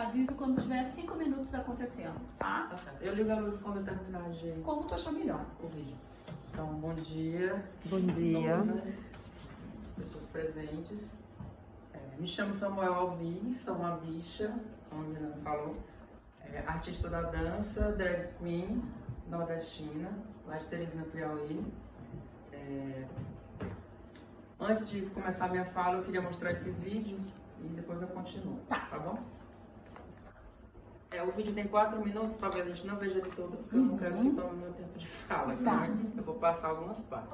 aviso quando tiver 5 minutos acontecendo, tá? Tá certo. Eu ligo a luz quando eu terminar de Como tu achar melhor. o vídeo. Então, bom dia. Bom dia. Todas as pessoas presentes. Me chamo Samuel Alves, sou uma bicha, como a Miranda falou. Artista da dança, drag queen, nordestina, lá de Teresina, Piauí. Antes de começar a minha fala, eu queria mostrar esse vídeo e depois eu continuo, tá bom? O vídeo tem 4 minutos, talvez a gente não veja ele todo, porque eu não quero que tome meu tempo de fala, tá? Eu vou passar algumas partes.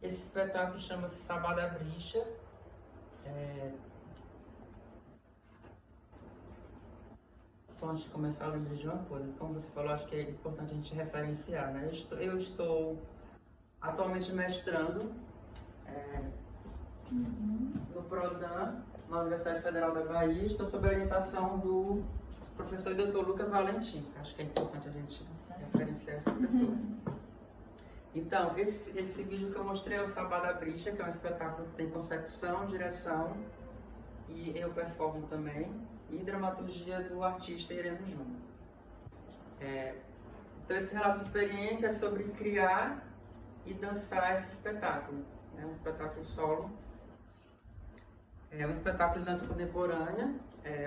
Esse espetáculo chama-se Sabá da Brixa. Só antes de começar, eu lembrei de uma coisa. Como você falou, acho que é importante a gente referenciar, né? Eu estou atualmente mestrando no PRODAN, na Universidade Federal da Bahia. Estou sob a orientação do professor e doutor Lucas Valentim. Acho que é importante a gente referenciar essas pessoas. Então, esse vídeo que eu mostrei é o Sabá da Brixa, que é um espetáculo que tem concepção, direção, e eu performo também, e dramaturgia do artista Ireno Júnior. Então, esse relato de experiência é sobre criar e dançar esse espetáculo. É um espetáculo solo, é um espetáculo de dança contemporânea.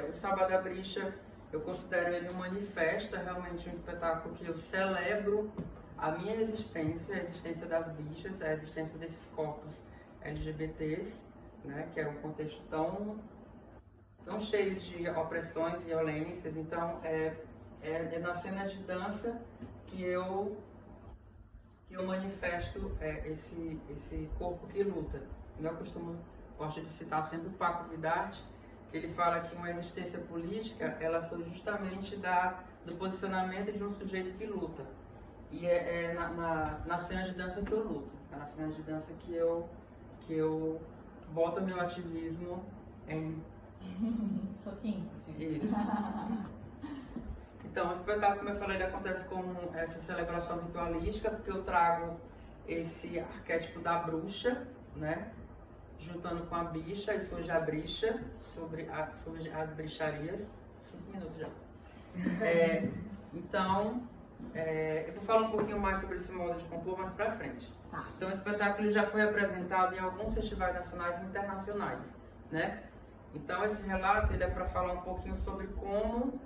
O Sabá da Brixa, eu considero ele um manifesto, é realmente um espetáculo que eu celebro a minha existência, a existência das bichas, a existência desses corpos LGBTs, né, que é um contexto tão cheio de opressões e violências. Então, é na cena de dança que eu manifesto esse corpo que luta. Eu gosto de citar sempre o Paco Vidarte, que ele fala que uma existência política, ela surge justamente do posicionamento de um sujeito que luta. E na cena de dança que eu luto, é na cena de dança que eu boto meu ativismo em Soquinho. Isso. Então, o espetáculo, como eu falei, ele acontece como essa celebração ritualística, porque eu trago esse arquétipo da bruxa, né? Juntando com a bicha, e surge a brixa, surge as bricharias. 5 minutos já. Então, eu vou falar um pouquinho mais sobre esse modo de compor mais pra frente. Tá. Então, o espetáculo já foi apresentado em alguns festivais nacionais e internacionais, né? Então, esse relato ele é para falar um pouquinho sobre como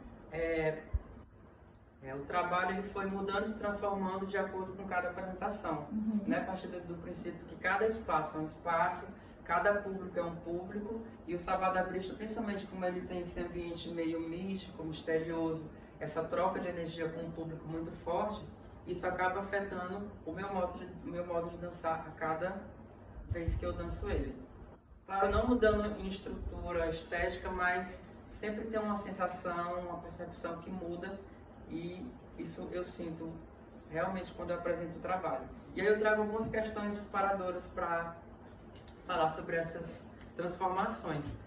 o trabalho ele foi mudando e se transformando de acordo com cada apresentação, né? A partir do princípio que cada espaço é um espaço, cada público é um público, e o Sabá da Bricha, principalmente como ele tem esse ambiente meio místico, misterioso, essa troca de energia com um público muito forte, isso acaba afetando o meu modo de dançar a cada vez que eu danço ele. Claro, não mudando em estrutura estética, mas sempre tem uma sensação, uma percepção que muda, e isso eu sinto realmente quando eu apresento o trabalho. E aí eu trago algumas questões disparadoras para falar sobre essas transformações,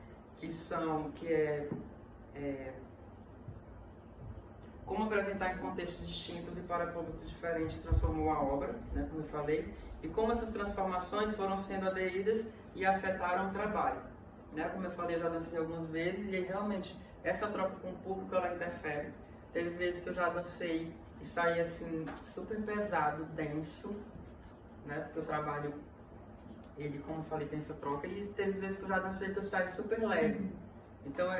como apresentar em contextos distintos e para públicos diferentes transformou a obra, né, como eu falei, e como essas transformações foram sendo aderidas e afetaram o trabalho. Né, como eu falei, eu já dancei algumas vezes e aí, realmente essa troca com o público ela interfere. Teve vezes que eu já dancei e saí assim super pesado, denso, né, porque o trabalho, ele, como eu falei, tem essa troca, e teve vezes que eu já dancei que eu saí super leve. Então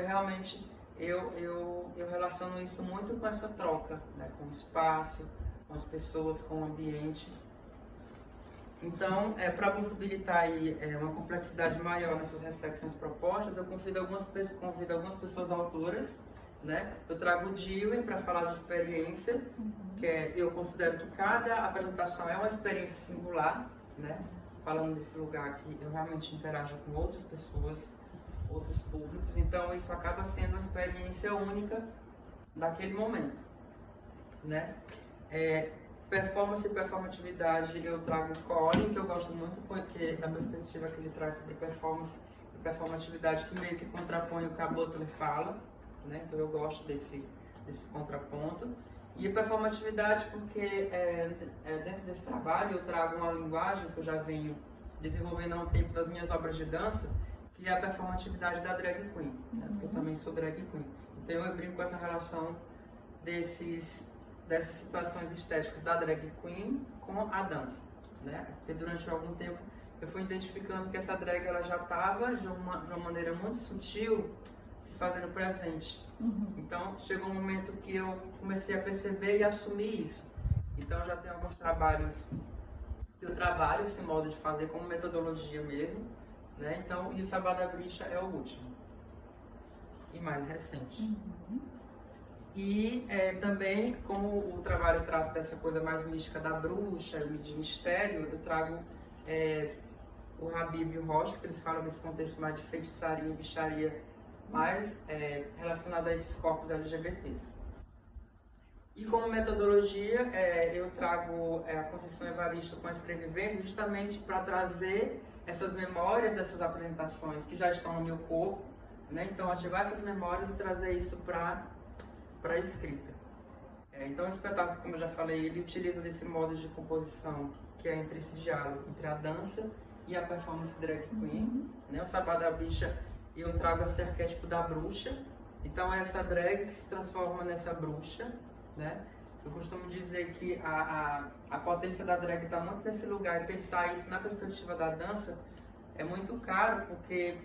eu relaciono isso muito com essa troca, né, com o espaço, com as pessoas, com o ambiente. Então, para possibilitar aí, uma complexidade maior nessas reflexões propostas, eu convido algumas pessoas autoras, né? Eu trago o Dewey para falar de experiência, que eu considero que cada apresentação é uma experiência singular, né? Falando desse lugar que eu realmente interajo com outras pessoas, outros públicos, então isso acaba sendo uma experiência única daquele momento, né? Performance e performatividade, eu trago o Colin, que eu gosto muito porque da perspectiva que ele traz sobre performance e performatividade, que meio que contrapõe o que a Butler fala, né? Então eu gosto desse contraponto. E a performatividade porque dentro desse trabalho eu trago uma linguagem que eu já venho desenvolvendo há um tempo das minhas obras de dança, que é a performatividade da drag queen, né? Porque eu também sou drag queen. Então eu brinco com essa relação dessas situações estéticas da drag queen com a dança, né? Porque durante algum tempo eu fui identificando que essa drag ela já estava de uma maneira muito sutil se fazendo presente. Então chegou um momento que eu comecei a perceber e assumir isso. Então já tem alguns trabalhos que eu trabalho esse modo de fazer como metodologia mesmo, né? Então, e o Sabá da Bricha é o último e mais recente. E também, como o trabalho trata dessa coisa mais mística da bruxa e de mistério, eu trago o Habib e o Rocha, que eles falam desse contexto mais de feitiçaria e bicharia, mais relacionado a esses corpos LGBTs. E como metodologia, eu trago a Conceição Evaristo com a Escrevivência, justamente para trazer essas memórias dessas apresentações que já estão no meu corpo, né? Então ativar essas memórias e trazer isso para a escrita. Então o espetáculo, como eu já falei, ele utiliza desse modo de composição que é entre esse diálogo entre a dança e a performance drag queen, né? O Sabá da Bricha, eu trago esse arquétipo da bruxa, então é essa drag que se transforma nessa bruxa, né? Eu costumo dizer que a potência da drag está muito nesse lugar, e pensar isso na perspectiva da dança é muito caro, porque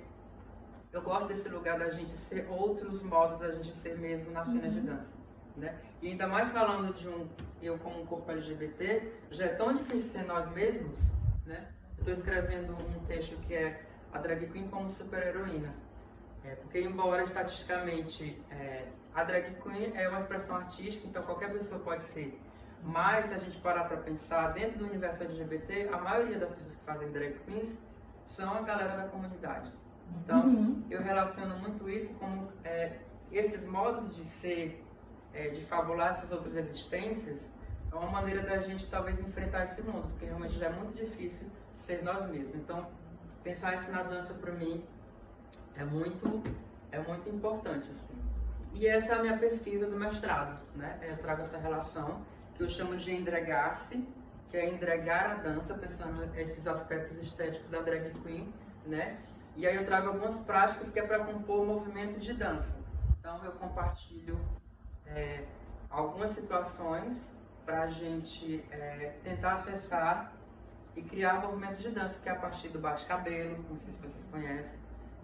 eu gosto desse lugar da gente ser outros modos da gente ser mesmo na cena de dança, né? E ainda mais falando de eu como um corpo LGBT, já é tão difícil ser nós mesmos, né? Eu estou escrevendo um texto que é a drag queen como super-heroína, porque embora estatisticamente a drag queen é uma expressão artística, então qualquer pessoa pode ser, mas se a gente parar para pensar, dentro do universo LGBT, a maioria das pessoas que fazem drag queens são a galera da comunidade. Então, eu relaciono muito isso com esses modos de ser, de fabular essas outras existências, é uma maneira da gente talvez enfrentar esse mundo, porque realmente já é muito difícil ser nós mesmos. Então, pensar isso na dança para mim é muito é muito importante, assim. E essa é a minha pesquisa do mestrado, né? Eu trago essa relação que eu chamo de endregar-se, que é endregar a dança, pensando nesses aspectos estéticos da drag queen, né? E aí eu trago algumas práticas que é para compor o movimento de dança. Então eu compartilho algumas situações para a gente tentar acessar e criar movimentos de dança, que é a partir do bate-cabelo, não sei se vocês conhecem,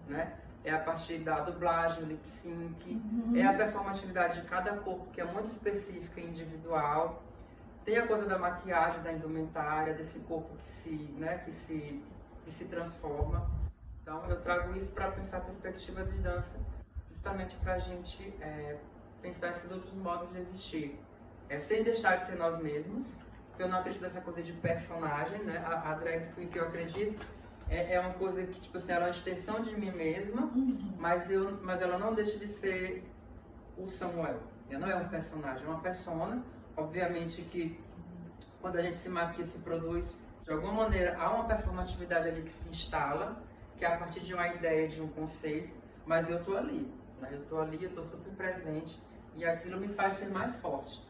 né? É a partir da dublagem, do lip sync, é a performatividade de cada corpo, que é muito específica e individual. Tem a coisa da maquiagem, da indumentária, desse corpo que se transforma. Então eu trago isso para pensar a perspectiva de dança, justamente para a gente pensar esses outros modos de existir, sem deixar de ser nós mesmos, porque eu não acredito nessa coisa de personagem, né? A drag queen que eu acredito é uma coisa que, tipo assim, ela é uma extensão de mim mesma, mas ela não deixa de ser o Samuel. Ela não é um personagem, é uma persona. Obviamente que quando a gente se maquia, se produz, de alguma maneira há uma performatividade ali que se instala, que é a partir de uma ideia, de um conceito, mas eu tô ali, né? Eu tô super presente e aquilo me faz ser mais forte.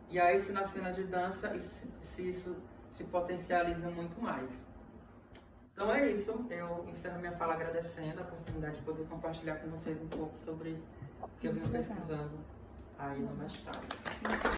E aí, se na cena de dança, isso se potencializa muito mais. Então é isso, eu encerro minha fala agradecendo a oportunidade de poder compartilhar com vocês um pouco sobre o que eu venho pesquisando aí no mestrado.